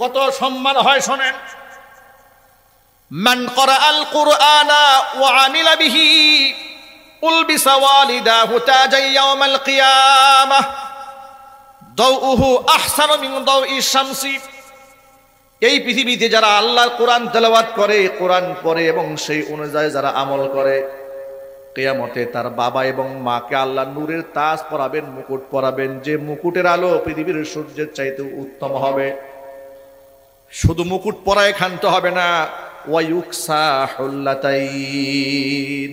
কত সম্মান হয় শোনেন। মান ক্বরাআল কুরআনা ওয়া আমিলা বিহি উলবিসা ওয়ালিদাহু তাজাই ইয়াউমাল কিয়ামাহ দাউহু আহসানু মিন দাউইশ শামসি। এই পৃথিবীতে যারা আল্লাহর কোরআন তেলাওয়াত করে, কোরআন পড়ে এবং সেই অনুযায়ী যারা আমল করে, কিয়ামতে তার বাবা এবং মাকে আল্লাহ নূরের তাজ পরাবেন, মুকুট পরাবেন, যে মুকুটের আলো পৃথিবীর সূর্যের চাইতে উত্তম হবে। শুধু মুকুট পরায় ক্ষান্ত হবে না, ওয়ায়ুকসা হুল্লাতাইন।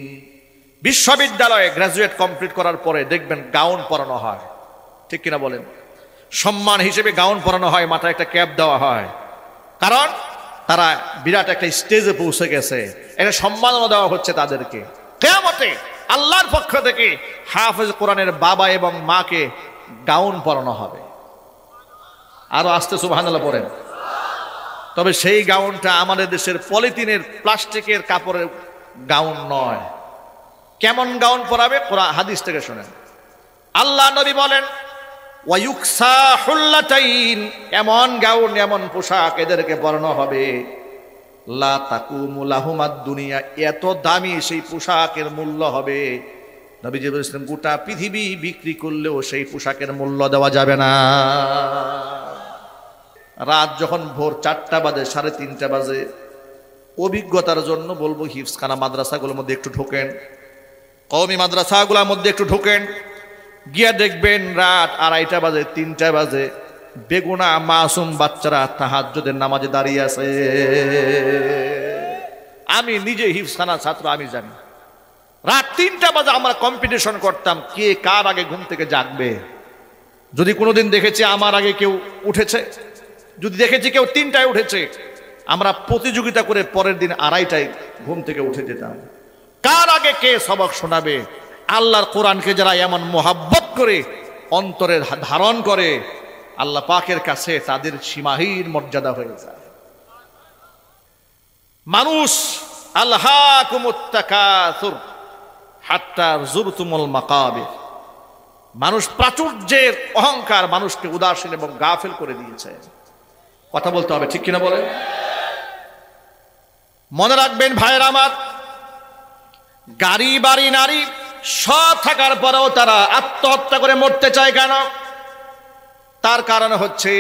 বিশ্ববিদ্যালয়ে গ্রাজুয়েট কমপ্লিট করার পরে দেখবেন গাউন পরানো হয়, ঠিক কিনা বলেন? সম্মান হিসেবে গাউন পরানো হয়, মাথায় একটা ক্যাপ দেওয়া হয়, কারণ তারা বিরাট একটা স্টেজে পৌঁছে গেছে, একটা সম্মাননা দেওয়া হচ্ছে তাদেরকে। কিয়ামতে আল্লাহর পক্ষ থেকে হাফেজ কোরআনের বাবা এবং মাকে গাউন পরানো হবে। আরো আস্তে সুবহানাল্লাহ পড়েন। তবে সেই গাউনটা আমাদের দেশের পলিথিনের প্লাস্টিকের কাপড়ের গাউন নয়। কেমন গাউন পরাবে? কোরআন হাদিস থেকে শুনেন। আল্লাহ নবী বলেন ওয়ায়ুকসা হুল্লাতাইন, এমন গাউন, এমন পোশাক এদেরকে পরানো হবে লা তাকুমু লাহুমাদ দুনিয়া, এত দামি সেই পোশাকের মূল্য হবে নবীজি বলেছিলেন গোটা পৃথিবী বিক্রি করলেও সেই পোশাকের মূল্য দেওয়া যাবে না। রাত যখন ভোর 4টা বাজে, 3:30 বাজে, অভিজ্ঞতার জন্য বলবো হিফজখানা মাদ্রাসাগুলোর মধ্যে একটু ঢোকেন, কওমি মাদ্রাসাগুলোর মধ্যে একটু ঢোকেন, গিয়া দেখবেন রাত 2:30 বাজে, 3টা বাজে বেগুনা মাসুম বাচ্চারা তাহাজ্জুদের নামাজে দাঁড়িয়ে আছে। আমি নিজে হিফজখানা ছাত্র, আমি জানি রাত 3টা বাজে আমরা কম্পিটিশন করতাম কে কার আগে ঘুম থেকে জাগবে। যদি কোনোদিন দেখেছি আমার আগে কেউ উঠেছে, যদি দেখেছি কেউ 3টায় উঠেছে, আমরা প্রতিযোগিতা করে পরের দিন 2:30টায় ঘুম থেকে উঠে যেতাম, কার আগে কে সবক শোনাবে। আল্লাহর কোরআনকে যারা এমন মোহাব্বত করে অন্তরে ধারণ করে, আল্লাহ পাকের কাছে তাদের সীমাহীন মর্যাদা হয়ে যায়। মানুষ আলহাকুমুত তাকাসুর হাত্তা যুরতুমুল মাকাবির, মানুষ প্রাচুর্যের অহংকার মানুষকে উদাসীন এবং গাফেল করে দিয়েছে। কথা বলতে হবে, ঠিক কিনা বলেন? মনে রাখবেন ভাইয়ের আমার, গাড়ি বাড়ি নারী সব থাকার পরেও তারা আত্মহত্যা করে মরতে চায় কেন? তার কারণ হচ্ছে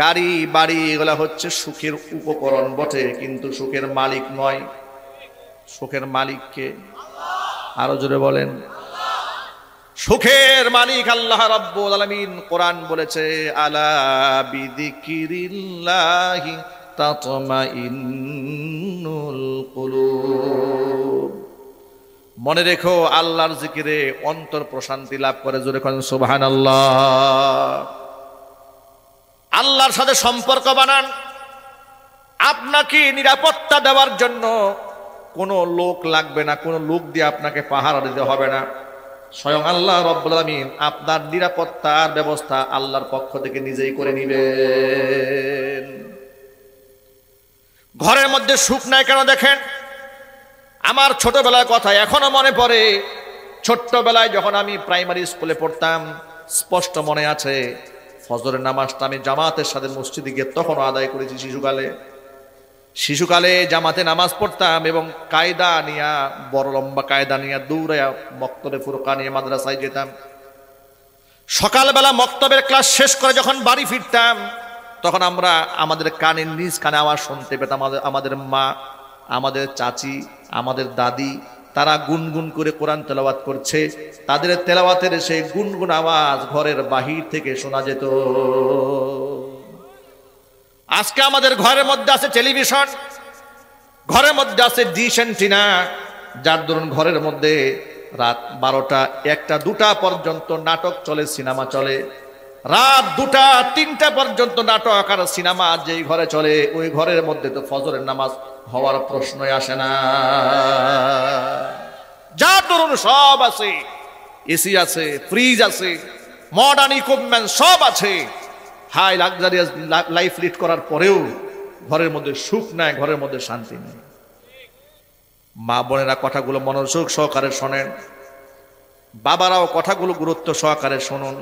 গাড়ি বাড়ি এগুলা হচ্ছে সুখের উপকরণ বটে, কিন্তু সুখের মালিক নয়। সুখের মালিককে আরো জোরে বলেন। সুখের মালিক আল্লাহ রাব্বুল আলামিন। কোরআন বলেছে আলা বিযিকিরিল্লাহি তাতমাইন্নুল কুলুব। মনে রেখো আল্লাহর জিকিরে অন্তর প্রশান্তি লাভ করে। জোরে কোন সুবহানাল্লাহ। আল্লাহর সাথে সম্পর্ক বানান। আপনাকে নিরাপত্তা দেওয়ার জন্য কোনো লোক লাগবে না, কোনো লোক দিয়ে আপনাকে পাহারা দিতে হবে না। স্বয়ং আল্লাহ রাব্বুল আলামিন আপনার নিরাপত্তার ব্যবস্থা আল্লাহর পক্ষ থেকে নিজেই করে নেবেন। ঘরের মধ্যে সুখ নাই কেন দেখেন? আমার ছোটবেলার কথা এখনো মনে পড়ে। ছোট্টবেলায় যখন আমি প্রাইমারি স্কুলে পড়তাম, স্পষ্ট মনে আছে ফজরের নামাজটা আমি জামাতের সাথে মসজিদে গিয়ে তখনও আদায় করেছি। শিশুকালে জামাতে নামাজ পড়তাম এবং কায়দা নিয়া, বড় লম্বা কায়দা নিয়ে দৌড়াইয়া মক্তবে ফুরকানিয়া মাদ্রাসায় যেতাম। সকালবেলা মক্তবের ক্লাস শেষ করে যখন বাড়ি ফিরতাম, তখন আমরা আমাদের কানের নিজ কানে আওয়াজ শুনতে পেতাম। আমাদের মা, আমাদের চাচি, আমাদের দাদি, তারা গুনগুন করে কোরআন তেলাওয়াত করছে। তাদের তেলাওয়াতের সেই গুনগুন আওয়াজ ঘরের বাহির থেকে শোনা যেত। আজকে আমাদের ঘরের মধ্যে আছে টেলিভিশন, ঘরের মধ্যে আছে ডিশ অ্যান্টিনা, যার দরুন ঘরের মধ্যে রাত 12টা, 1টা, 2টা পর্যন্ত নাটক চলে, সিনেমা চলে। রাত 2টা, 3টা পর্যন্ত নাটক আর সিনেমা যেই ঘরে চলে, ওই ঘরের মধ্যে তো ফজরের নামাজ হওয়ার প্রশ্নই আসে না। যার দরুন সব আছে, এসি আছে, ফ্রিজ আছে, মডার্ন ইকুইপমেন্ট সব আছে। হাই লাক্সারিয়াস লাইফ লিড করার পরেও ঘরের মধ্যে সুখ নাই, ঘরের মধ্যে শান্তি নেই। মা বোনেরা কথাগুলো মনোযোগ সহকারে শোনেন, বাবারাও কথাগুলো গুরুত্ব সহকারে শুনুন।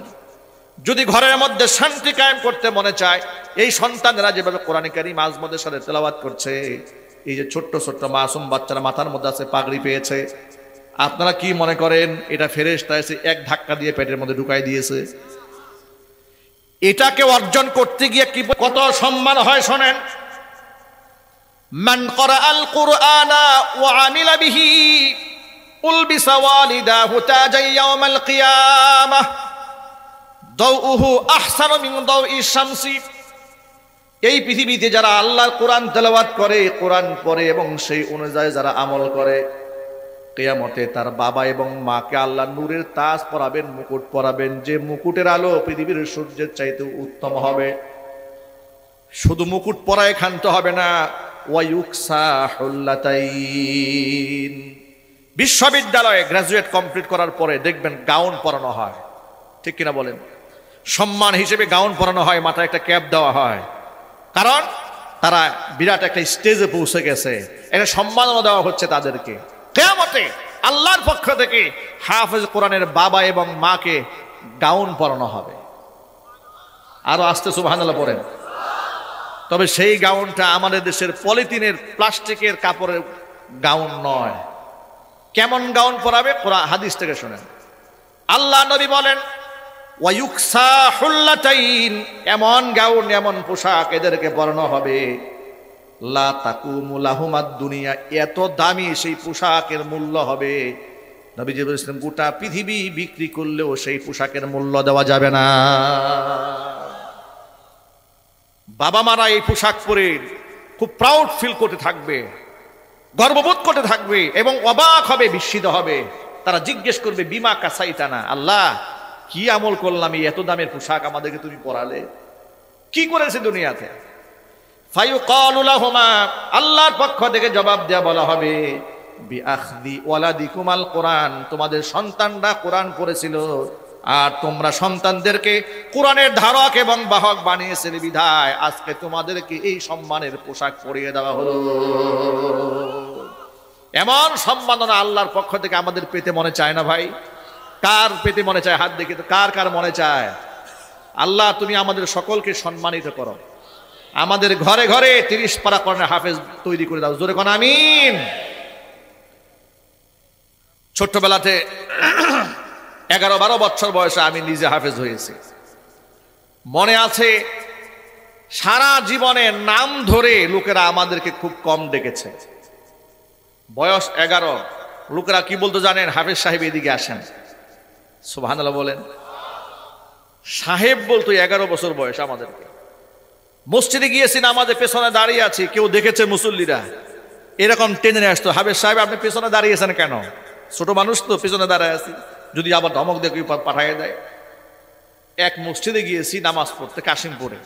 যদি ঘরের মধ্যে শান্তি কায়েম করতে মনে চায়, এই সন্তানেরা যেভাবে কোরআন কারীম আজমতের সাথে তেলাওয়াত করছে, এই যে ছোট্ট ছোট্ট মাসুম বাচ্চারা মাথার মধ্যে আছে পাগড়ি পেয়েছে, আপনারা কি মনে করেন এটা ফেরেশতা এসে এক ধাক্কা দিয়ে পেটের মধ্যে ঢুকাই দিয়েছে? এটাকে অর্জন করতে গিয়ে কি কত সম্মান হয় শোনেন। মান ক্বরাআল কুরআনা ওয়া আমিলা বিহি উলবিসা ওয়ালিদাহু তাজাই ইয়াউমাল কিয়ামাহ দাউহু আহসানু মিন দাউইশ শামসি। এই পৃথিবীতে যারা আল্লাহর কোরআন তেলাওয়াত করে, কোরআন পড়ে এবং সেই অনুযায়ী যারা আমল করে, কিয়ামতে তার বাবা এবং মাকে আল্লাহ নূরের তাজ পরাবেন, মুকুট পরাবেন, যে মুকুটের আলো পৃথিবীর সূর্যের চাইতে উত্তম হবে। শুধু মুকুট পরায় ক্ষান্ত হবে না, ওয়ায়ুকসা হুল্লাতাইন। বিশ্ববিদ্যালয়ে গ্রাজুয়েট কমপ্লিট করার পরে দেখবেন গাউন পরানো হয়, ঠিক কিনা বলেন? সম্মান হিসেবে গাউন পরানো হয়, মাথায় একটা ক্যাপ দেওয়া হয়, কারণ তারা বিরাট একটা স্টেজে পৌঁছে গেছে, একটা সম্মাননা দেওয়া হচ্ছে তাদেরকে। কিয়ামতে আল্লাহর পক্ষ থেকে হাফেজ কোরআনের বাবা এবং মাকে গাউন পরানো হবে। আরো আস্তে সুবহানাল্লাহ পড়েন। তবে সেই গাউনটা আমাদের দেশের পলিথিনের প্লাস্টিকের কাপড়ের গাউন নয়। কেমন গাউন পরাবে? কোরআন হাদিস থেকে শুনেন। আল্লাহ নবী বলেন ওয়ায়ুকসা হুল্লাতাইন, এমন গাউন, এমন পোশাক এদেরকে পরানো হবে, লা তাকুমু লাহুমাদ দুনিয়া, এত দামি সেই পোশাকের মূল্য হবে, নবীজি বলেছিলেন গোটা পৃথিবী বিক্রি করলেও সেই পোশাকের মূল্য দেওয়া যাবে না। বাবা মারা এই পোশাক পরে খুব প্রাউড ফিল করতে থাকবে, গর্ববোধ করতে থাকবে এবং অবাক হবে, বিস্মিত হবে। তারা জিজ্ঞেস করবে বিমা কাসাইতানা, আল্লাহ কি আমল করলাম এই এত দামের পোশাক আমাদেরকে তুমি পরালে, কি করেছে দুনিয়াতে? ফায়ুকালু লাহুমা, আল্লাহর পক্ষ থেকে জবাব দেয়া বলা হবে বিআখদি ওয়ালাদিকুমাল কোরআন, তোমাদের সন্তানরা কোরআন পড়েছিল আর তোমরা সন্তানদেরকে কোরআনের ধারক এবং বাহক বানিয়েছিলে বিধায় আজকে তোমাদেরকে এই সম্মানের পোশাক পরিয়ে দেওয়া হলো। এমন সম্মাননা আল্লাহর পক্ষ থেকে আমাদের পেতে মনে চায় না ভাই? কার পেতে মনে চায়? হাত দেখে তো কার কার মনে চায়? আল্লাহ তুমি আমাদের সকলকে সম্মানিত করো, আমাদের ঘরে ঘরে 30 পারা কোরআনের হাফেজ তৈরি করে দাও। জোরে কোন আমিন। ছোট্টবেলাতে 11-12 বছর বয়সে আমি নিজে হাফেজ হয়েছি। মনে আছে সারা জীবনে নাম ধরে লোকেরা আমাদেরকে খুব কম ডেকেছে। বয়স 11, লোকেরা কি বলতো জানেন? হাফেজ সাহেব এদিকে আসেন। সুবহানাল্লাহ বলেন। সাহেব বলতো 11 বছর বয়স আমাদেরকে। মসজিদে গিয়েছি, নামাজে পেছনে দাঁড়িয়ে আছি, কেউ দেখেছে মুসল্লিরা এরকম টেনে আসতো, হাফেজ সাহেব আপনি পেছনে দাঁড়িয়েছেন কেন? ছোট মানুষ তো, পেছনে দাঁড়ায় আছি, যদি আবার ধমক দিয়ে পাঠাইয়া দেয়। এক মসজিদে গিয়েছি নামাজ পড়তে কাশিমপুরে,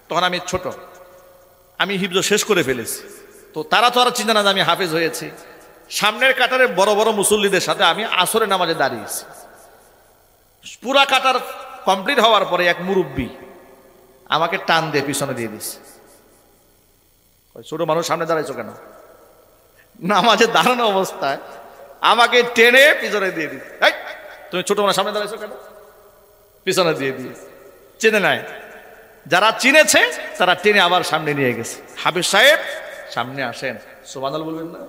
তখন আমি ছোট, আমি হিফজ শেষ করে ফেলেছি। তো তারা তো আর চিন্তা না আমি হাফেজ হয়েছি। সামনের কাতারে বড় বড় মুসল্লিদের সাথে আমি আসরে নামাজে দাঁড়িয়েছি। পুরা কাতার কমপ্লিট হওয়ার পরে এক মুরব্বী আমাকে টান দিয়ে পিছনে দিয়ে দিচ্ছে। ছোট মানুষ সামনে দাঁড়াইছো কেন? নামাজে দাঁড়ানো অবস্থায় আমাকে টেনে পিছনে দিয়ে দিচ্ছে। তুমি ছোট মানুষ সামনে দাঁড়াইছো কেন? পিছনে দিয়ে দিয়ে চেনে নাই। যারা চিনেছে তারা টেনে আবার সামনে নিয়ে গেছে। হাফেজ সাহেব সামনে আসেন। সুবহানাল্লাহ বলবেন না?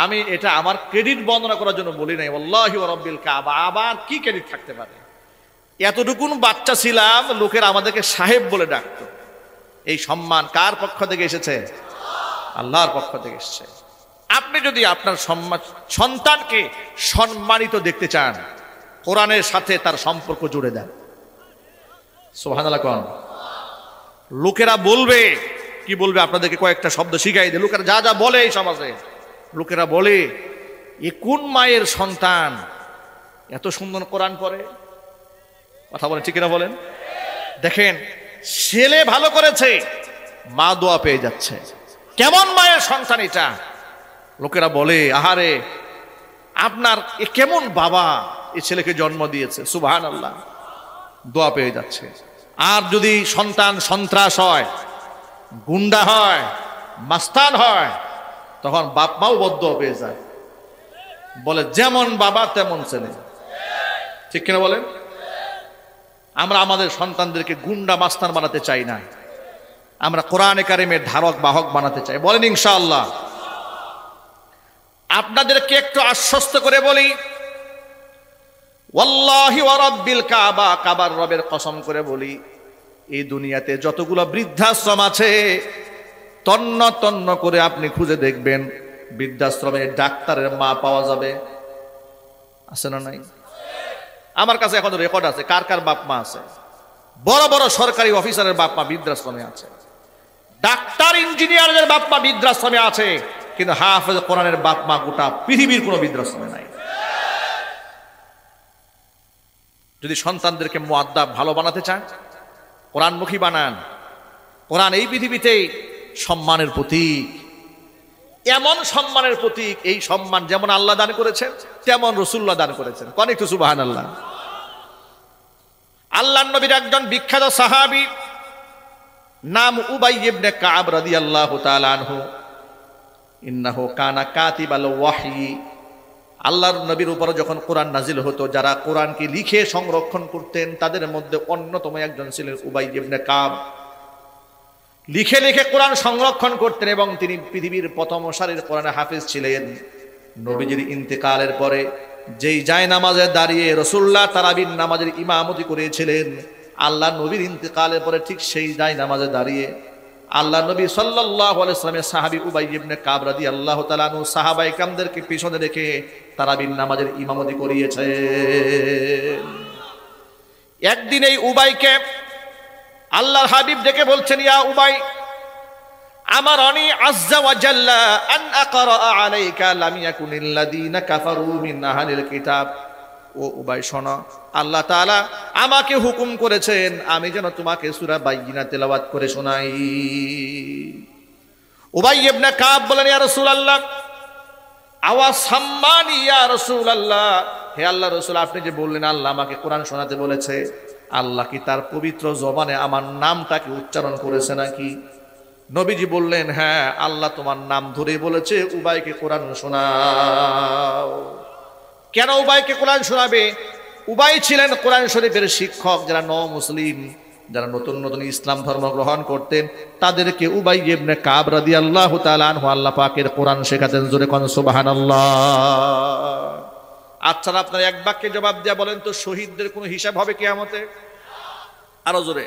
আমি এটা আমার ক্রেডিট বর্ণনা করার জন্য বলি নাই, আল্লাহি ওয়া রাব্বিল কাবা। আবার কি ক্রেডিট থাকতে পারে? এতটুকুন বাচ্চা ছিলাম, লোকের আমাদেরকে সাহেব বলে ডাকতো। এই সম্মান কার পক্ষ থেকে এসেছে? আল্লাহর পক্ষ থেকে এসেছে। আপনি যদি আপনার সন্তানকে সম্মানিত দেখতে চান, কোরআনের সাথে তার সম্পর্ক জুড়ে দেন। সুবহানাল্লাহ কোন? লোকেরা বলবে, কি বলবে? আপনাদেরকে কয়েকটা শব্দ শিখাই দেয়। লোকেরা যা যা বলে এই সমাজে, লোকেরা বলে এ কোন মায়ের সন্তান এত সুন্দর কোরআন পড়ে? কথা বলেন, ঠিক কিনা বলেন? দেখেন, ছেলে ভালো করেছে, মা দোয়া পেয়ে যাচ্ছে। কেমন মায়ের সন্তান এটা? লোকেরা বলে আহারে আপনার এ কেমন বাবা এই ছেলেকে জন্ম দিয়েছে, সুবহানাল্লাহ, দোয়া পেয়ে যাচ্ছে। আর যদি সন্তান সন্ত্রাস হয়, গুন্ডা হয়, মাস্তান হয়, তখন বাপ মাও বদদোয়া পেয়ে যায়, বলে যেমন বাবা তেমন ছেলে। ঠিক কিনা বলেন? আমরা আমাদের সন্তানদেরকে গুন্ডা মাস্তান বানাতে চাই না, আমরা কোরআনে কারিমের ধারক বাহক বানাতে চাই। বলেন ইনশাআল্লাহ। আপনাদেরকে একটু আশ্বস্ত করে বলি, ওয়াল্লাহি ওয়া রাব্বিল কাবা, কাবার রবের কসম করে বলি, এই দুনিয়াতে যতগুলো বৃদ্ধাশ্রম আছে তন্ন তন্ন করে আপনি খুঁজে দেখবেন বৃদ্ধাশ্রমে ডাক্তারের মা পাওয়া যাবে, আছে না নাই? আমার কাছে এখন রেকর্ড আছে কার কার বাপ মা আছে। বড় বড় সরকারি অফিসারের বাপ মা বৃদ্ধাশ্রমে আছে, ডাক্তার ইঞ্জিনিয়ারের বাপ মা বৃদ্ধাশ্রমে আছে, কিন্তু হাফেজ কোরআনের বাপ মা গোটা পৃথিবীর কোনো বৃদ্ধাশ্রমে নাই। যদি সন্তানদেরকে মুআদ্দাব ভালো বানাতে চান, কোরআনমুখী বানান। কোরআন এই পৃথিবীতে সম্মানের প্রতীক, এমন সম্মানের প্রতীক, এই সম্মান যেমন আল্লাহ দান করেছেন তেমন রাসূলুল্লাহ দান করেছেন। কোন একটু সুবহানাল্লাহ। আল্লাহর নবীর একজন বিখ্যাত সাহাবী নাম উবাই ইবনে কাব রাদিয়াল্লাহু তাআলা আনহু, ইন্নাহু কানা কাতিবাল ওয়াহয়ি। আল্লাহর নবীর উপর যখন কোরআন নাজিল হতো, যারা কোরআনকে লিখে সংরক্ষণ করতেন তাদের মধ্যে অন্যতম একজন ছিলেন উবাই ইবনে কাব। লিখে লিখে কোরআন সংরক্ষণ করতেন এবং তিনি পৃথিবীর প্রথম সারির কোরআনে হাফেজ ছিলেন। নবীজির ইন্তেকালের পরে যেই জায়নামাজে দাঁড়িয়ে রাসূলুল্লাহ তারাবির নামাজের ইমামতি করেছিলেন, আল্লাহ নবীর ইন্তেকালের পরে ঠিক সেই জায়নামাজে দাঁড়িয়ে আল্লাহ নবী সাল্লাল্লাহু আলাইহি ওয়াসাল্লামের সাহাবী উবাই ইবনে কাব রাদিয়াল্লাহু তাআলা আনহু সাহাবায়ে কেরামদেরকে পিছনে রেখে তারাবির নামাজের ইমামতি করিয়েছেন। একদিন এই উবাইকে আল্লাহর হাবিব ডেকে বলছেন, ইয়া উবাই, আমারনি আযজা ওয়া জাল্লা আন আকরা আলাইকা লাম ইয়াকুনিল লাযিনা কাফারু মিন আহলিল কিতাব। ও উবাই শোনো, আল্লাহ তাআলা আমাকে হুকুম করেছেন আমি যেন তোমাকে সূরা বাইয়িনা তেলাওয়াত করে শোনাই। উবাই ইবনে কাব বলেন, ইয়া রাসূলুল্লাহ, আওয়া সাম্মানি ইয়া রাসূলুল্লাহ, হে আল্লাহর রাসূল, আপনি যে বললেন আল্লাহ আমাকে কোরআন শোনাতে বলেছে, আল্লাহ কি তার পবিত্র জবানে আমার নামটাকে উচ্চারণ করেছে নাকি? নবীজি বললেন, হ্যাঁ, আল্লাহ তোমার নাম ধরে বলেছে উবাইকে কোরআন শোনাও। কেন উবাইকে কোরআন শোনাবে? উবাই ছিলেন কোরআন শরীফের শিক্ষক। যারা মুসলিম, যারা নতুন নতুন ইসলাম ধর্ম গ্রহণ করতেন, তাদেরকে উবাই ইবনে কাব রাদিয়াল্লাহু তাআলা আনহু আল্লাহ পাকের কোরআন শেখাতেন। জোরে কোন সুবহানাল্লাহ। আচ্ছা, আপনারা এক বাক্যে জবাব দেয়া বলেন তো, শহীদদের কোনো হিসাব হবে কিয়ামতে? আরো জোরে।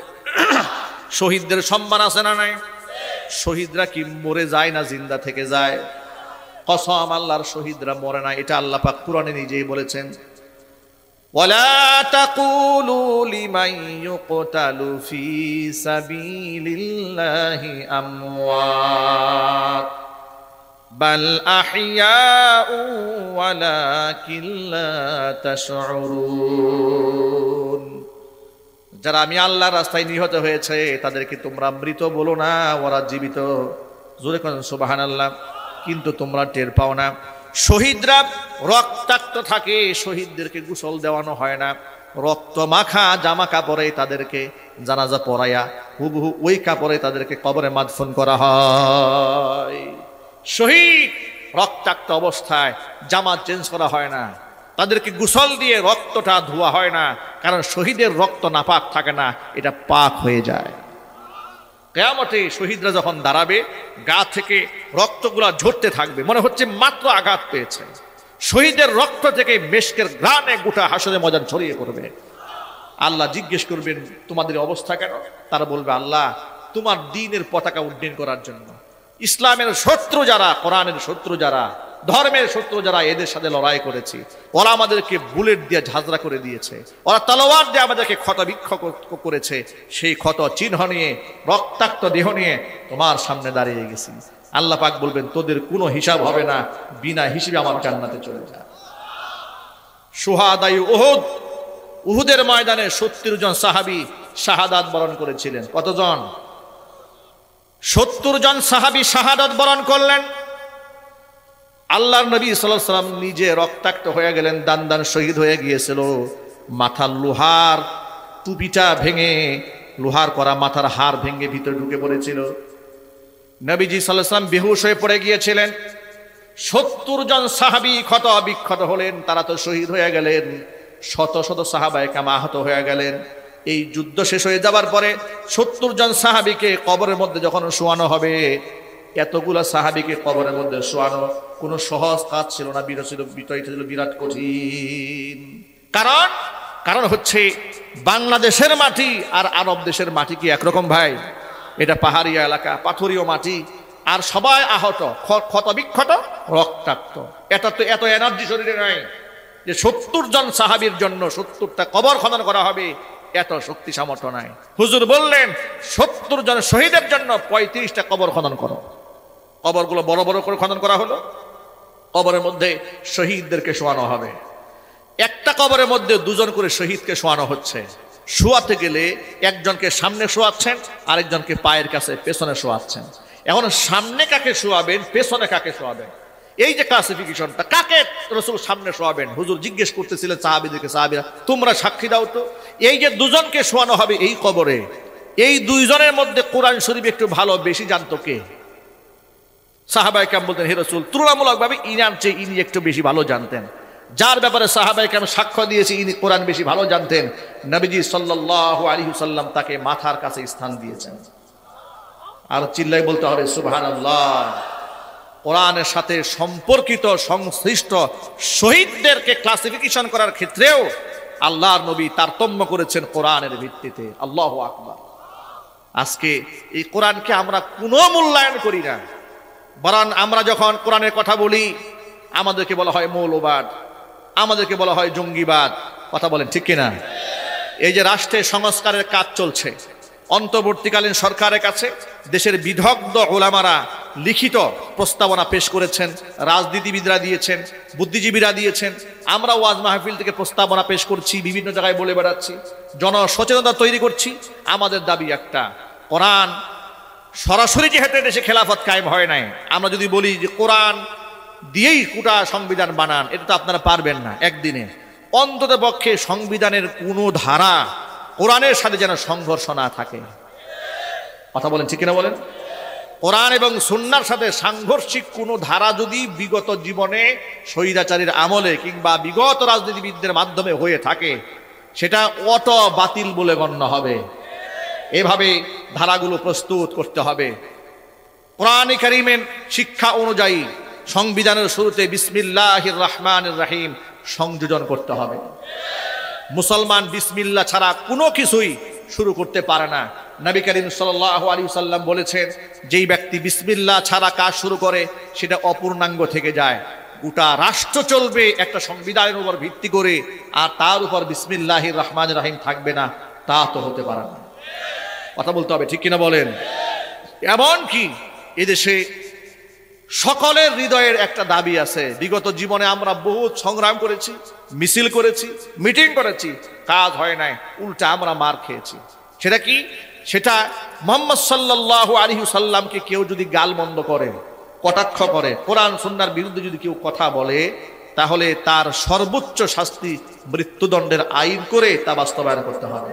শহীদদের সম্মান আছে না নাই? শহীদরা কি মরে যায় না জিন্দা থেকে যায়? কসম আল্লাহর, শহীদরা মরে না, এটা আল্লাহ পাক কুরআনে নিজেই বলেছেন। ওয়ালা তাকুলু লিমান ইউকতালু ফি সাবিলিল্লাহি আমওয়াত বাল আহইয়াউ ওয়ালাকিন লা তাশউরুন। যারা আমি আল্লাহর রাস্তায় নিহত হয়েছে তাদেরকে তোমরা মৃত বলো না, ওরা জীবিত। জোরে কোন সুবহানাল্লাহ। কিন্তু তোমরা টের পাও না। শহীদরা রক্তাক্ত থাকে, শহীদদেরকে গোসল দেওয়ানো হয় না, রক্ত মাখা জামা কাপড়ে তাদেরকে জানাজা পড়াইয়া হুবহু ওই কাপড়ে তাদেরকে কবরে মাদফন করা হয়। শহীদ রক্তাক্ত অবস্থায় জামা চেঞ্জ করা হয় না, তাদেরকে গোসল দিয়ে রক্তটা ধোয়া হয় না, কারণ শহীদের রক্ত নাপাক থাকে না, এটা পাক হয়ে যায়। কিয়ামতে শহীদরা যখন দাঁড়াবে, গা থেকে রক্তগুলা ঝরতে থাকবে, মনে হচ্ছে মাত্র আঘাত পেয়েছে। শহীদের রক্ত থেকে মেশকের ঘ্রাণে গোটা হাসরে ময়দান ছড়িয়ে পড়বে। আল্লাহ জিজ্ঞেস করবেন, তোমাদের অবস্থা কেন? তারা বলবে, আল্লাহ তোমার দ্বীনের পতাকা উড্ডীন করার জন্য, ইসলামের শত্রু যারা, কোরআনের শত্রু যারা, ধর্মের শত্রু যারা, এদের সাথে লড়াই করেছি, ওরা আমাদেরকে বুলেট দিয়ে ঝাঁঝরা করে দিয়েছে, ওরা তলোয়ার দিয়ে আমাদেরকে ক্ষত বিক্ষত করেছে, সেই ক্ষত চিহ্ন নিয়ে, রক্তাক্ত দেহ নিয়ে তোমার সামনে দাঁড়িয়ে গেছি। আল্লাহ পাক বলবেন, তোদের কোনো হিসাব হবে না, বিনা হিসেবে আমার জান্নাতে চলে যা। শুহাদায়ে উহুদ, উহুদের ময়দানে 70 জন সাহাবী শাহাদাত বরণ করেছিলেন। কতজন? 70 জন সাহাবী শাহাদাত বরণ করলেন। আল্লাহর নবী সাল্লাল্লাহু আলাইহি ওয়াসাল্লাম নিজে রক্তাক্ত হয়ে গেলেন, দান দান শহীদ হয়ে গিয়েছিল। মাথার লোহার টুপিটা ভেঙে, লোহার করা মাথার হাড় ভেঙে ভিতরে ঢুকে পড়েছিল। নবীজি সাল্লাল্লাহু আলাইহি ওয়াসাল্লাম বেহুশ হয়ে পড়ে গিয়েছিলেন। 70 জন সাহাবী ক্ষত বিক্ষত হলেন, তারা তো শহীদ হয়ে গেলেন। শত শত সাহাবায়ে কেরাম আহত হয়ে গেলেন। এই যুদ্ধ শেষ হয়ে যাবার পরে 70 জন সাহাবীকে কবরের মধ্যে যখন শোয়ানো হবে, এতগুলা সাহাবীকে কবরের মধ্যে শোয়ানো কোনো সহজ কাজ ছিল না, বিষয়টা ছিল বিরাট কঠিন। কারণ হচ্ছে বাংলাদেশের মাটি আর আরব দেশের মাটি কি একরকম ভাই? এটা পাহাড়িয়া এলাকা, পাথরীয় মাটি, আর সবাই আহত, ক্ষত বিক্ষত, রক্তাক্ত। এটা তো এত এনার্জি শরীরে নাই যে 70 জন সাহাবীর জন্য 70টা কবর খনন করা হবে, এত শক্তি সামর্থ্য নাই। হুজুর বললেন 70 জন শহীদের জন্য 35টা কবর খনন করো। কবরগুলো বড় বড় করে খনন করা হলো, কবরের মধ্যে শহীদদেরকে শোয়ানো হবে। একটা কবরের মধ্যে 2 জন করে শহীদকে শোয়ানো হচ্ছে। শোয়াতে গেলে একজনকে সামনে শোয়াচ্ছেন, আরেকজনকে পায়ের কাছে পেছনে শোয়াচ্ছেন। এখন সামনে কাকে শোয়াবেন, পেছনে কাকে শোয়াবেন, এই যে ক্লাসিফিকেশনটা, কাকে রাসূল সামনে শোয়াবেন, হুজুর জিজ্ঞেস করতেছিলেন সাহাবীদেরকে, সাহাবীরা তোমরা সাক্ষী দাও তো, এই যে 2 জনকে শোয়ানো হবে এই কবরে, এই 2 জনের মধ্যে কোরআন শরীফ একটু ভালো বেশি জানতো কে? সাহাবায়ে কেরাম বলতেন, হে রাসূল তুলনামূলকভাবে ইনার চেয়ে ইনি একটু বেশি ভালো জানতেন। যার ব্যাপারে সাহাবায়ে কেরাম সাক্ষ্য দিয়েছে ইনি কোরআন বেশি ভালো জানতেন, নবীজি সাল্লাল্লাহু আলাইহি ওয়াসাল্লাম তাকে মাথার কাছে স্থান দিয়েছেন। আর চিল্লাই বলতে হবে সুবহানাল্লাহ। কোরআনের সাথে সম্পর্কিত সংশ্লিষ্ট শহীদদেরকে ক্লাসিফিকেশন করার ক্ষেত্রেও আল্লাহর নবী তারতম্য করেছেন কোরআনের ভিত্তিতে। আল্লাহু আকবার। আজকে এই কোরআনকে আমরা কোনো মূল্যায়ন করি না, বরং আমরা যখন কোরআনের কথা বলি আমাদেরকে বলা হয় মৌলবাদ, আমাদেরকে বলা হয় জঙ্গিবাদ। কথা বলেন ঠিক কিনা? এই যে রাষ্ট্রের সংস্কারের কাজ চলছে, অন্তর্বর্তীকালীন সরকারের কাছে দেশের বিদগ্ধ ওলামারা লিখিত প্রস্তাবনা পেশ করেছেন, রাজনীতিবিদরা দিয়েছেন, বুদ্ধিজীবীরা দিয়েছেন, আমরা ওয়াজ মাহফিল থেকে প্রস্তাবনা পেশ করছি, বিভিন্ন জায়গায় বলে বেড়াচ্ছি, জনসচেতনতা তৈরি করছি। আমাদের দাবি একটা, কোরআন সরাসরি যেহেতু দেশে খেলাফত কায়েম হয় নাই, আমরা যদি বলি যে কোরআন দিয়েই কোটা সংবিধান বানান, এটা তো আপনারা পারবেন না একদিনে। অন্তত পক্ষে সংবিধানের কোনো ধারা কোরআনের সাথে যেন সংঘর্ষ না থাকে। কথা বলেন ঠিক কিনা বলেন? কোরআন এবং সুন্নাহর সাথে সাংঘর্ষিক কোনো ধারা যদি বিগত জীবনে স্বৈরাচারীর আমলে কিংবা বিগত রাজনীতিবিদদের মাধ্যমে হয়ে থাকে, সেটা অটো বাতিল বলে গণ্য হবে। এভাবে ধারাগুলো প্রস্তুত করতে হবে। কোরআনে কারীমের শিক্ষা অনুযায়ী সংবিধানের শুরুতে বিসমিল্লাহির রহমানির রহিম সংযোজন করতে হবে। মুসলমান বিসমিল্লাহ ছাড়া কোনো কিছুই শুরু করতে পারে না। নবী করিম সাল্লাল্লাহু আলাইহি ওয়াসাল্লাম বলেছেন, যেই ব্যক্তি বিসমিল্লাহ ছাড়া কাজ শুরু করে সেটা অপূর্ণাঙ্গ থেকে যায়। গোটা রাষ্ট্র চলবে একটা সংবিধানের উপর ভিত্তি করে, আর তার উপর বিসমিল্লাহির রহমানির রহিম থাকবে না, তা তো হতে পারে না। কথা বলতে হবে ঠিক কিনা বলেন? এমনকি এদেশে সকলের হৃদয়ের একটা দাবি আছে। বিগত জীবনে আমরা বহু সংগ্রাম করেছি, মিছিল করেছি, মিটিং করেছি, কাজ হয় নাই, উল্টা আমরা মার খেয়েছি। সেটা কি? সেটা মুহাম্মদ সাল্লাল্লাহু আলাইহি ওয়াসাল্লামকে কেউ যদি গালমন্দ করে, কটাক্ষ করে, কোরআন সুন্নাহর বিরুদ্ধে যদি কেউ কথা বলে, তাহলে তার সর্বোচ্চ শাস্তি মৃত্যুদণ্ডের আইন করে তা বাস্তবায়ন করতে হবে।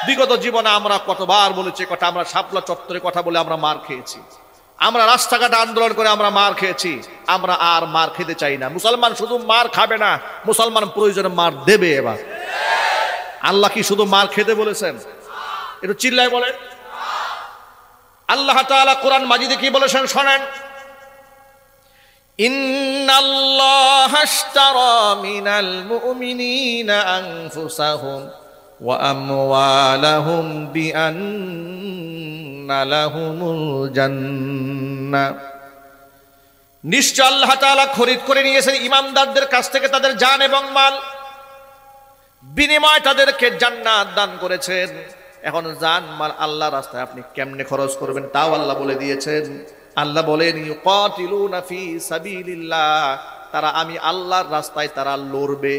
বিগত জীবনে আমরা কতবার বলেছি কথা, আমরা শাপলা চত্বরে কথা বলে আমরা মার খেয়েছি, আমরা রাস্তাঘাটে আন্দোলন করে আমরা মার খেয়েছি। আমরা আর মার খেতে চাই না। মুসলমান শুধু মার খাবে না, মুসলমান প্রয়োজনে মার দেবে। এবার আল্লাহ কি শুধু মার খেতে বলেছেন? একটু চিল্লায় বলেন। আল্লাহ তাআলা কোরআন মাজিদে কি বলেছেন শোনেন, ইন্নাল্লাহা আশতারা মিনাল মুমিনিনা আনফুসাহুম ওয়া আমওয়ালাহুম বিআন্না লাহুমুল জান্নাহ। নিশ্চয় আল্লাহ তাআলা খরিদ করে নিয়েছেন ইমানদারদের কাছ থেকে তাদের জান এবং মাল, বিনিময় তাদেরকে জান্নাত দান করেছেন। এখন জান মাল আল্লাহর রাস্তায় আপনি কেমনে খরচ করবেন তাও আল্লাহ বলে দিয়েছেন। আল্লাহ বলেন, ইউকাতিলুনা ফি সাবিলিল্লাহ, তারা আমি আল্লাহর রাস্তায় তারা লড়বে।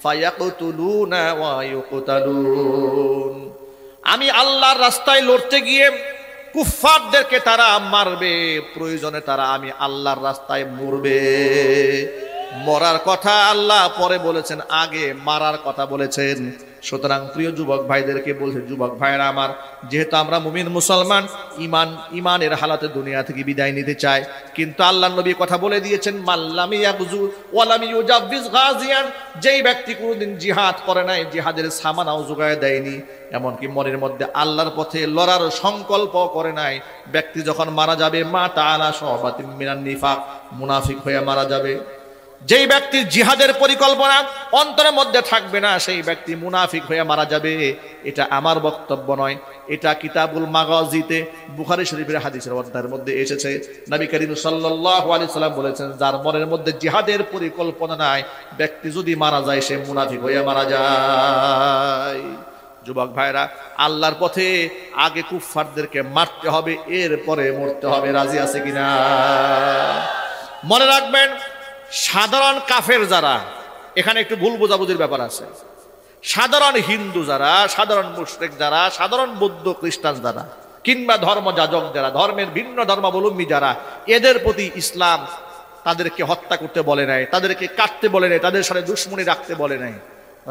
ফায়াকতুলুনা ওয়া ইউকতালুন, আমি আল্লাহর রাস্তায় লড়তে গিয়ে কুফফারদেরকে তারা মারবে, প্রয়োজনে তারা আমি আল্লাহর রাস্তায় মরবে। মরার কথা আল্লাহ পরে বলেছেন, আগে মারার কথা বলেছেন। সুতরাং প্রিয় যুবক ভাইদেরকে বলছে, যুবক ভাইরা আমার, যেহেতু আমরা মুমিন মুসলমান, ইমানের হালাতে দুনিয়া থেকে বিদায় নিতে চাই, কিন্তু আল্লাহর নবী কথা বলে দিয়েছেন, মাল্লাম ইয়াগজু ওয়ালাম ইউজাব্বিজ গাজিয়ান, যেই ব্যক্তি কোনোদিন জিহাদ করে নাই, জিহাদের সামানাও যোগায় দেয়নি, এমনকি মনের মধ্যে আল্লাহর পথে লড়ার সংকল্প করে নাই, ব্যক্তি যখন মারা যাবে মা তাআলা শাবাতিন মিনান নিফাক, মুনাফিক হয়ে মারা যাবে। যেই ব্যক্তির জিহাদের পরিকল্পনা অন্তরের মধ্যে থাকবে না, সেই ব্যক্তি মুনাফিক হয়ে মারা যাবে। এটা আমার বক্তব্য নয়, এটা কিতাবুল মাগাজিতে বুখারী শরীফের হাদিসের অধ্যায়ের মধ্যে এসেছে। নবী করিম সাল্লাল্লাহু আলাইহি সাল্লাম বলেছেন, যার মনের মধ্যে জিহাদের পরিকল্পনা নাই, ব্যক্তি যদি মারা যায় সে মুনাফিক হয়ে মারা যায়। যুবক ভাইরা, আল্লাহর পথে আগে কুফফারদেরকে মারতে হবে, এরপরে মরতে হবে। রাজি আছে কিনা? মনে রাখবেন, সাধারণ কাফের যারা, এখানে একটু ভুল বোঝাবুঝির ব্যাপার আছে। সাধারণ হিন্দু যারা, সাধারণ মুশরিক যারা, সাধারণ বৌদ্ধ খ্রিস্টান যারা, কিংবা ধর্মযাজক যারা, ধর্মের ভিন্ন ধর্মাবলম্বী যারা, এদের প্রতি ইসলাম তাদেরকে হত্যা করতে বলে নাই, তাদেরকে কাটতে বলে নাই, তাদের সাথে দুশ্মনী রাখতে বলে নাই,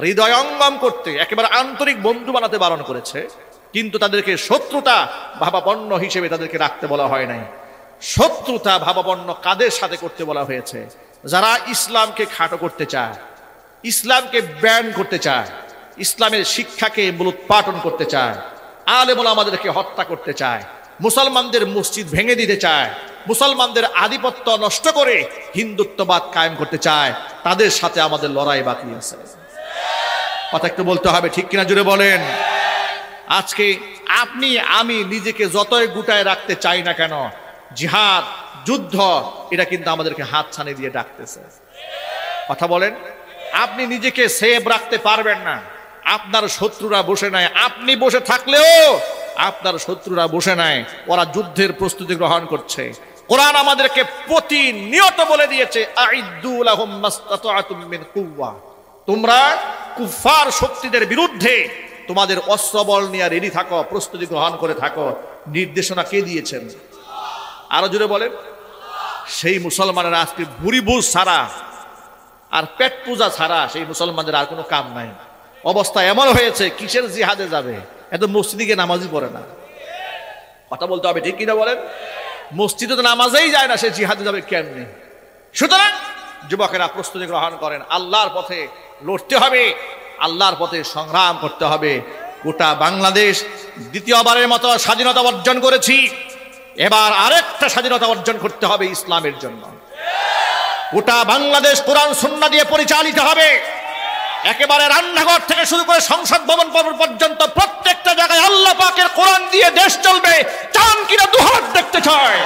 হৃদয়ঙ্গম করতে, একেবারে আন্তরিক বন্ধু বানাতে বারণ করেছে। কিন্তু তাদেরকে শত্রুতা ভাবাপন্ন হিসেবে তাদেরকে রাখতে বলা হয় নাই। শত্রুতা ভাবাপন্ন কাদের সাথে করতে বলা হয়েছে? যারা ইসলামকে খাটো করতে চায়, ইসলামকে ব্যান করতে চায়, ইসলামের শিক্ষাকে মূলোৎপাটন করতে চায়, আলেম ওলামাদেরকে হত্যা করতে চায়, মুসলমানদের মসজিদ ভেঙে দিতে চায়, মুসলমানদের আধিপত্য নষ্ট করে হিন্দুত্ববাদ কায়েম করতে চায়, তাদের সাথে আমাদের লড়াই বাকি আছে। কথা একটু বলতে হবে, ঠিক কিনা জুড়ে বলেন। আজকে আপনি আমি নিজেকে যতই গুটায় রাখতে চাই না কেন, জিহাদ, যুদ্ধ, এটা কিন্তু আমাদেরকে হাত ছানি দিয়ে ডাকতেছে। কথা বলেন, আপনি নিজেকে সেভ রাখতে পারবেন না। আপনার শত্রুরা বসে নাই, আপনি বসে থাকলেও আপনার শত্রুরা বসে নাই, ওরা যুদ্ধের প্রস্তুতি গ্রহণ করছে। কোরআন আমাদেরকে প্রতিনিয়ত বলে দিয়েছে, আইদ্দু লাহুম মাসতাতাতুম মিন কুওয়া, তোমরা কুফার শক্তিদের বিরুদ্ধে তোমাদের অস্ত্রবল নিয়ে রেডি থাকো, প্রস্তুতি গ্রহণ করে থাকো। নির্দেশনা কে দিয়েছেন? আরো জোরে বলেন। সেই মুসলমানের আজকে ভুরি বুঝ ছাড়া আর পেট পূজা ছাড়া সেই মুসলমানদের আর কোনো কাম নাই। অবস্থা এমন হয়েছে, কিসের জিহাদে যাবে? এত মসজিদে নামাজই পড়ে না। কথা বলতে হবে, ঠিক কিনা বলেন। মসজিদে তো নামাজেই যায় না, সে জিহাদে যাবে কেমনে? সুতরাং যুবকেরা প্রস্তুতি গ্রহণ করেন, আল্লাহর পথে লড়তে হবে, আল্লাহর পথে সংগ্রাম করতে হবে। গোটা বাংলাদেশ দ্বিতীয়বারের মতো স্বাধীনতা অর্জন করেছি, এবার আরেকটা স্বাধীনতা অর্জন করতে হবে ইসলামের জন্য। গোটা বাংলাদেশ কোরআন সুন্নাহ দিয়ে পরিচালিত হবে। একেবারে রান্নাঘর থেকে শুরু করে সংসদ ভবন পর্যন্ত প্রত্যেকটা জায়গায় আল্লাহ পাকের কোরআন দিয়ে দেশ চলবে। চান কিনা দুহাত দেখতে চায়?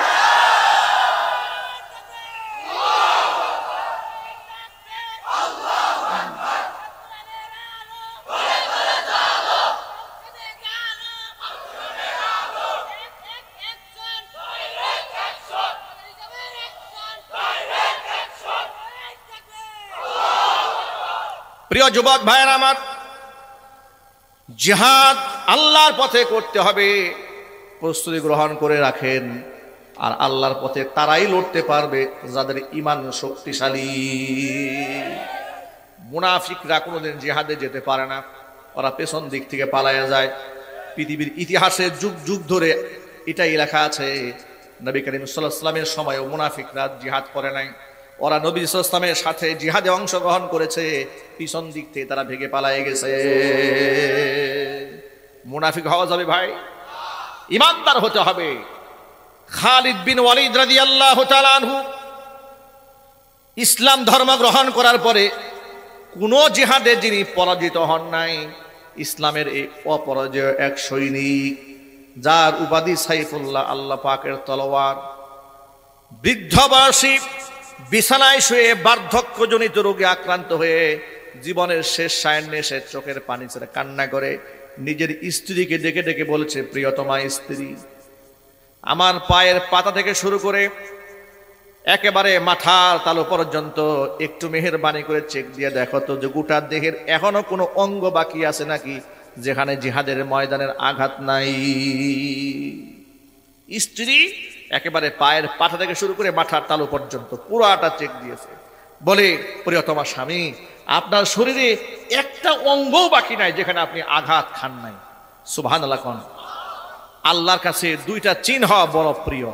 প্রিয় যুবক ভাইয়েরা আমার, জিহাদ আল্লাহর পথে করতে হবে, প্রস্তুতি গ্রহণ করে রাখেন। আর আল্লাহর পথে তারাই লড়তে পারবে যাদের ঈমান শক্তিশালী। মুনাফিকরা কোনোদিন জিহাদে যেতে পারে না, ওরা পেছন দিক থেকে পালায়া যায়। পৃথিবীর ইতিহাসে যুগ যুগ ধরে এটাই লেখা আছে, নবী করিম সাল্লাল্লাহু আলাইহি ওয়াসাল্লামের সময়ও মুনাফিকরা জিহাদ করে নাই। ওরা নবী সাল্লাল্লাহু আলাইহি ওয়াসাল্লামের সাথে জিহাদে অংশগ্রহণ করেছে, পিছন দিক থেকে তারা ভেগে পালায়ে গেছে। মুনাফিক হওয়া যাবে ভাই? ঈমানদার হতে হবে। খালিদ বিন ওয়ালিদ রাদিয়াল্লাহু তাআলা আনহু ইসলাম ধর্ম গ্রহণ করার পরে কোন জিহাদে যিনি পরাজিত হন নাই, ইসলামের এই অপরাজয় এক সৈনিক, যার উপাধি সাইফুল্লাহ, আল্লাহ পাকের তলোয়ার। বৃদ্ধ বয়সী বিছানায় শুয়ে বার্ধক্যজনিত রোগে আক্রান্ত হয়ে জীবনের শেষ সায়ান্নে সে চোখের পানি ছেড়ে কান্না করে নিজের স্ত্রীকে ডেকে ডেকে বলছে, প্রিয়তমা স্ত্রী, আমার পায়ের পাতা থেকে শুরু করে একেবারে মাথার তালু পর্যন্ত একটু মেহেরবানি করে চেক দিয়ে দেখো তো যে গোটা দেহের এখনো কোনো অঙ্গ বাকি আছে নাকি যেখানে জিহাদের ময়দানের আঘাত নাই। স্ত্রী একেবারে পায়ের পাতা থেকে শুরু করে মাথার তালু পর্যন্ত পুরোটা চেক দিয়েছে। বলে, প্রিয়তমা স্বামী, আপনার শরীরে একটা অঙ্গও বাকি নাই যেখানে আপনি আঘাত খান নাই। সুবহানাল্লাহ। কোন আল্লাহর কাছে দুইটা চিহ্ন বড় প্রিয়।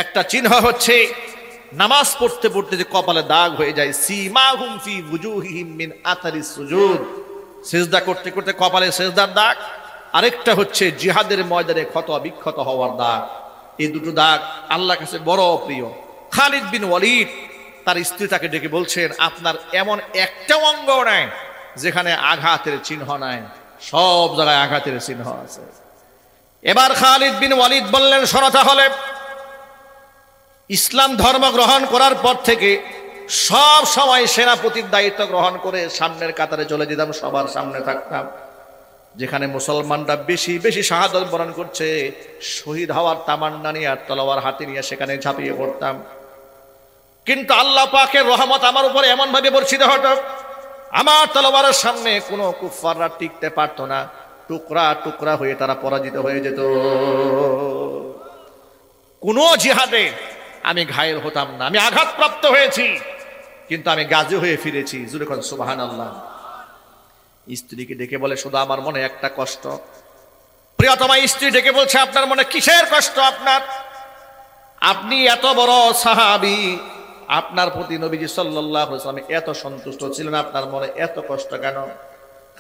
একটা চিহ্ন হচ্ছে নামাজ পড়তে পড়তে যে কপালে দাগ হয়ে যায়, সীমাহুম ফি ওয়ুজুহিহিম মিন আতারিস সুজুদ, সিজদা করতে করতে কপালে সিজদার দাগ। আরেকটা হচ্ছে জিহাদের ময়দানে ক্ষত বিক্ষত হওয়ার দাগ। এই দুটো দাগ আল্লাহর কাছে বড় প্রিয়। খালিদ বিন ওয়ালিদ তার স্ত্রী তাকে ডেকে বলছেন, আপনার এমন একটা অঙ্গ নাই যেখানে আঘাতের চিহ্ন নাই, সব জায়গায় আঘাতের চিহ্ন আছে। এবার খালিদ বিন ওয়ালিদ বললেন, শোনো তাহলে, ইসলাম ধর্ম গ্রহণ করার পর থেকে সব সময় সেনাপতির দায়িত্ব গ্রহণ করে সামনের কাতারে চলে যেতাম, সবার সামনে থাকতাম। যেখানে মুসলমানরা বেশি বেশি শাহাদাত বরণ করছে, শহীদ হওয়ার তামান্না নিয়ে আর তলোয়ার হাতে নিয়ে সেখানে ঝাঁপিয়ে পড়তাম। কিন্তু আল্লাহ পাকের রহমত আমার উপরে এমন ভাবে বর্ষিত হতো, আমার তলোয়ারের সামনে কোনো কুফাররা টিকতে পারতো না, টুকরা টুকরা হয়ে তারা পরাজিত হয়ে যেত। কোনো জিহাদে আমি ঘায়েল হতাম না, আমি আঘাতপ্রাপ্ত হয়েছি কিন্তু আমি গাজী হয়ে ফিরেছি। জোরে বলেন সুবহানাল্লাহ। স্ত্রীকে ডেকে বলে, শুধু আমার মনে একটা কষ্ট। প্রিয়তমা স্ত্রী ডেকে বলছে, আপনার মনে কিসের কষ্ট? আপনার, আপনি এত বড় সাহাবী, আপনার প্রতি নবীজি সাল্লাল্লাহু আলাইহি ওয়াসাল্লাম এত সন্তুষ্ট ছিলেন, আপনার মনে এত কষ্ট কেন?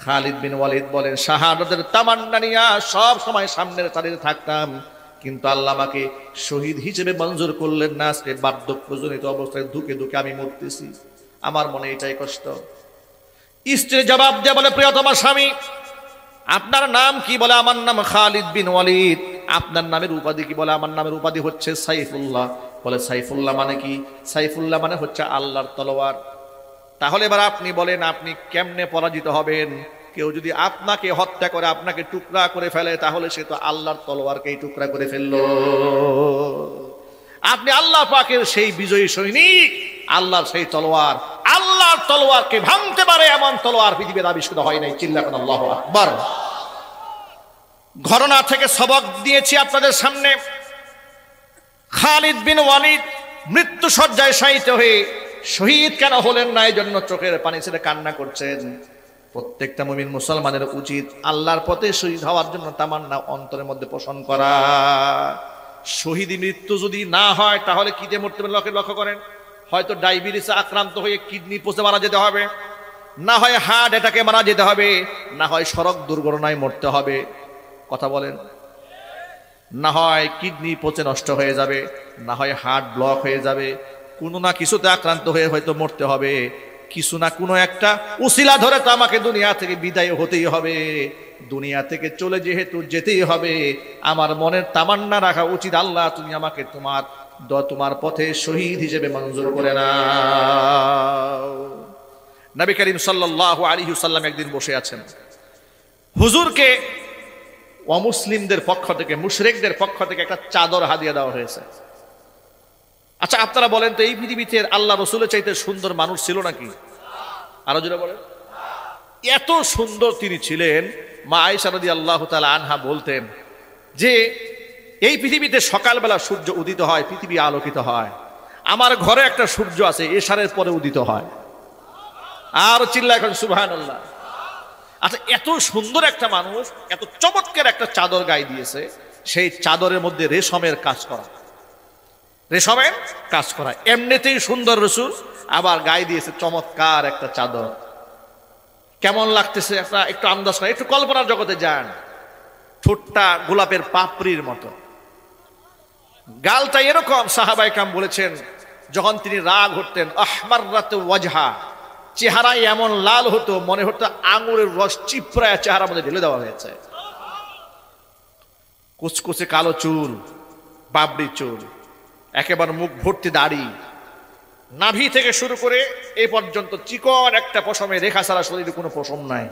খালিদ বিন ওয়ালিদ বলেন, শাহাদাতের তামান্না নিয়ে সব সময় সামনের সারিতে থাকতাম, কিন্তু আল্লাহ আমাকে শহীদ হিসেবে মঞ্জুর করলেন না। আজকে বার্ধক্যজনিত অবস্থায় ধুকে ধুকে আমি মরতেছি, আমার মনে এটাই কষ্ট। স্ত্রী জবাব দিয়ে বলে, প্রিয়তমা স্বামী, আপনার নাম কি? বলে, আমার নাম খালিদ বিন ওয়ালিদ। আপনার নামের উপাধি কি? বলে, আমার নামের উপাধি হচ্ছে সাইফুল্লাহ। বলে, সাইফুল্লাহ মানে কি? সাইফুল্লাহ মানে হচ্ছে আল্লাহর তলোয়ার। তাহলে এবার আপনি বলেন, আপনি কেমনে পরাজিত হবেন? কেউ যদি আপনাকে হত্যা করে, আপনাকে টুকরা করে ফেলে, তাহলে সে তো আল্লাহর তলোয়ারকেই টুকরা করে ফেললো। আপনি আল্লাহ পাকের সেই বিজয়ী সৈনিক, আল্লাহর সেই তলোয়ার, আল্লাহর তলোয়ারকে ভাঙতে পারে এমন তলোয়ার পৃথিবীর আবিষ্কৃত হয় নাই। চিল্লাবেন আল্লাহু আকবার। ঘটনা থেকে সবক দিয়েছি আপনাদের সামনে। খালিদ বিন ওয়ালিদ মৃত্যু শয্যায় শায়িত হয়ে শহীদ কেন হলেন না, এই জন্য চোখের পানি ছেড়ে কান্না করছেন। প্রত্যেকটা মুমিন মুসলমানের উচিত আল্লাহর পথে শহীদ হওয়ার জন্য তামান্না অন্তরের মধ্যে পোষণ করা। শহীদি মৃত্যু যদি না হয় তাহলে কি দিয়ে মরতে হবে? লক্ষ্য করেন, হয়তো ডায়াবেটিসে আক্রান্ত হয়ে কিডনি পচে মারা যেতে হবে, না হয় হার্ট অ্যাটাকে মারা যেতে হবে, না হয় সড়ক দুর্ঘটনায় মরতে হবে। কথা বলেন। না হয় কিডনি পচে নষ্ট হয়ে যাবে, না হয় হার্ট ব্লক হয়ে যাবে, কোনো না কিছুতে আক্রান্ত হয়ে হয়তো মরতে হবে। কিছু না কোনো একটা উসিলা ধরে তো আমাকে দুনিয়া থেকে বিদায় হতেই হবে। দুনিয়া থেকে চলে যেহেতু যেতেই হবে, আমার মনের তামান্না রাখা উচিত, আল্লাহ তুমি আমাকে তোমার পথে শহীদ হিসেবে মঞ্জুর করে নাও। নবী করিম সাল্লাল্লাহু আলাইহি ওয়াসাল্লাম একদিন বসে আছেন, হুজুরকে অমুসলিমদের পক্ষ থেকে, মুশরিকদের পক্ষ থেকে একটা চাদর হাদিয়া দেওয়া হয়েছে। আচ্ছা আপনারা বলেন তো, এই পৃথিবীতে আল্লাহ রসুলের চাইতে সুন্দর মানুষ ছিল নাকি? আরো জোরে বলেন। এত সুন্দর তিনি ছিলেন। মা আয়েশা রাদিয়াল্লাহু তাআলা আনহা বলতেন যে, এই পৃথিবীতে সকালবেলা সূর্য উদিত হয়, পৃথিবী আলোকিত হয়। আমার ঘরে একটা সূর্য আছে, এশারের পরে উদিত হয়। আর চিল্লা এখন সুবহানাল্লাহ। আচ্ছা, এত সুন্দর একটা মানুষ এত চমৎকার একটা চাদর গায়ে দিয়েছে, সেই চাদরের মধ্যে রেশমের কাজ করা, রেশমের কাজ করা। এমনিতেই সুন্দর রসুল, আবার গায়ে দিয়েছে চমৎকার একটা চাদর। কেমন লাগতেছে একটু আন্দাজ করেন, একটু কল্পনার জগতে যান। ঠোঁটটা গোলাপের পাপড়ির মতো, গালটা এরকম। সাহাবায়ে কেরাম বলেছেন, যখন তিনি রাগ হতেন, আহমাররাত ওয়াজহা, চেহারায় এমন লাল হতো মনে হতো আঙুরের রস চিপড়ায় চেহারার মধ্যে ঢেলে দেওয়া হয়েছে। কুচকুচে কালো চুল, বাবরি চুল, একেবারে মুখ ভর্তি দাড়ি, নাভি থেকে শুরু করে এই পর্যন্ত চিকন একটা পশমে রেখা ছাড়া শরীরে কোনো পশম নাই।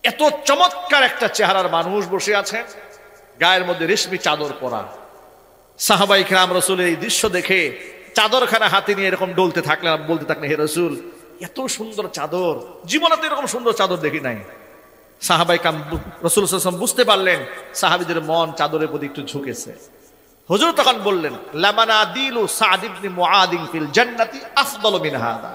এত চমৎকার একটা চেহারার মানুষ বসে আছেন, গায়ের মধ্যে রেশমি চাদর পরা। সাহাবায়ে কেরাম রাসূলের এই দৃশ্য দেখে চাদরখানা হাতে নিয়ে এরকম ডলতে থাকলেন, বলতে থাকলেন, হে রাসূল, এত সুন্দর চাদর, জীবনে তো এরকম সুন্দর চাদর দেখি নাই। সাহাবায়ে কেরাম রাসূল সাল্লাল্লাহু আলাইহি ওয়াসাল্লাম বুঝতে পারলেন সাহাবীদের মন চাদরের প্রতি একটু ঝুঁকেছে। হুজুর তখন বললেন, লামানাদিলু সা'দ ইবনে মুআয ফিল জান্নাতি আফদালু মিন হাযা।